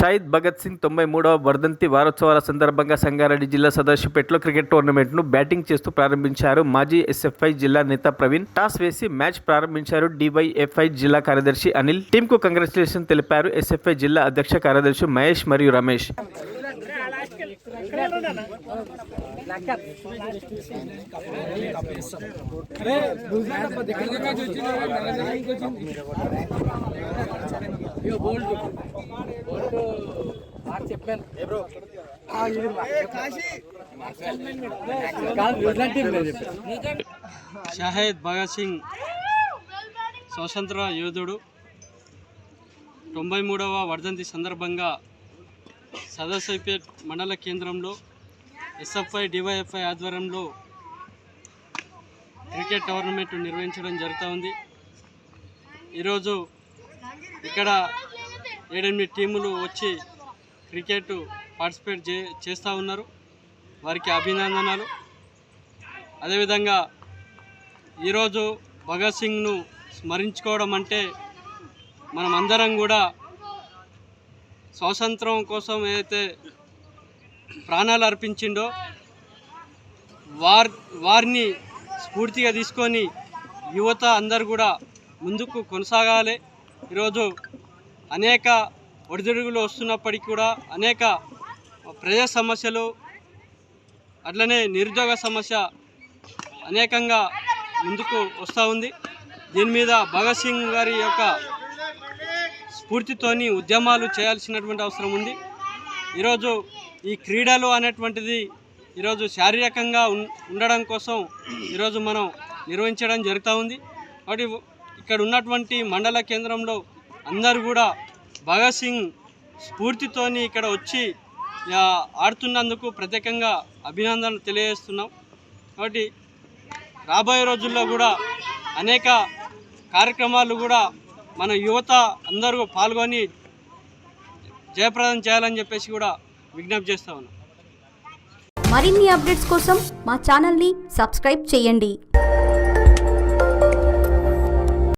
షహీద్ భగత్ సింగ్ 93వ వర్ధంతి వారోత్సవాల సందర్భంగా సంగారెడ్డి జిల్లా సదాశివపేటలో క్రికెట్ టోర్నమెంట్ను బ్యాటింగ్ చేస్తూ ప్రారంభించారు. మాజీ ఎస్ఎఫ్ఐ జిల్లా నేత ప్రవీణ్ టాస్ వేసి మ్యాచ్ ప్రారంభించారు. డివైఎఫ్ఐ జిల్లా కార్యదర్శి అనిల్ టీంకు కంగ్రాచులేషన్ తెలిపారు. ఎస్ఎఫ్ఐ జిల్లా అధ్యక్ష కార్యదర్శి మహేష్ మరియు రమేష్. షహీద్ భగత్ సింగ్ స్వతంత్ర యోధుడు 93వ వర్ధంతి సందర్భంగా సదాశివపేట్ మండల కేంద్రంలో ఎస్ఎఫ్ఐ డివైఎఫ్ఐ ఆధ్వర్యంలో క్రికెట్ టోర్నమెంట్ నిర్వహించడం జరుగుతూ ఉంది. ఈరోజు ఇక్కడ 7-8 టీములు వచ్చి క్రికెట్ పార్టిసిపేట్ చేస్తూ ఉన్నారు. వారికి అభినందనలు. అదేవిధంగా ఈరోజు భగత్ సింగ్ను స్మరించుకోవడం అంటే మనమందరం కూడా స్వాతంత్రం కోసం ఏదైతే ప్రాణాలు అర్పించిండో వారిని స్ఫూర్తిగా తీసుకొని యువత అందరు కూడా ముందుకు కొనసాగాలి. ఈరోజు అనేక ఒడిదుడుగులు వస్తున్నప్పటికీ కూడా అనేక ప్రజా సమస్యలు అట్లనే నిరుద్యోగ సమస్య అనేకంగా ముందుకు వస్తూ ఉంది. దీని మీద భగత్ సింగ్ గారి యొక్క స్ఫూర్తితోని ఉద్యమాలు చేయాల్సినటువంటి అవసరం ఉంది. ఈరోజు ఈ క్రీడలు అనేటువంటిది ఈరోజు శారీరకంగా ఉండడం కోసం ఈరోజు మనం నిర్వహించడం జరుగుతూ ఉంది. కాబట్టి ఇక్కడ ఉన్నటువంటి మండల కేంద్రంలో అందరూ కూడా భగత్ సింగ్ స్ఫూర్తితోని ఇక్కడ వచ్చి ఆడుతున్నందుకు ప్రత్యేకంగా అభినందనలు తెలియజేస్తున్నాం. కాబట్టి రాబోయే రోజుల్లో కూడా అనేక కార్యక్రమాలు కూడా మన యువత అందరూ పాల్గొని జయప్రదం చేయాలని చెప్పేసి కూడా విజ్ఞప్తి చేస్తా ఉన్నాం. మరిన్ని అప్డేట్స్ కోసం మా ఛానల్ని సబ్స్క్రైబ్ చేయండి.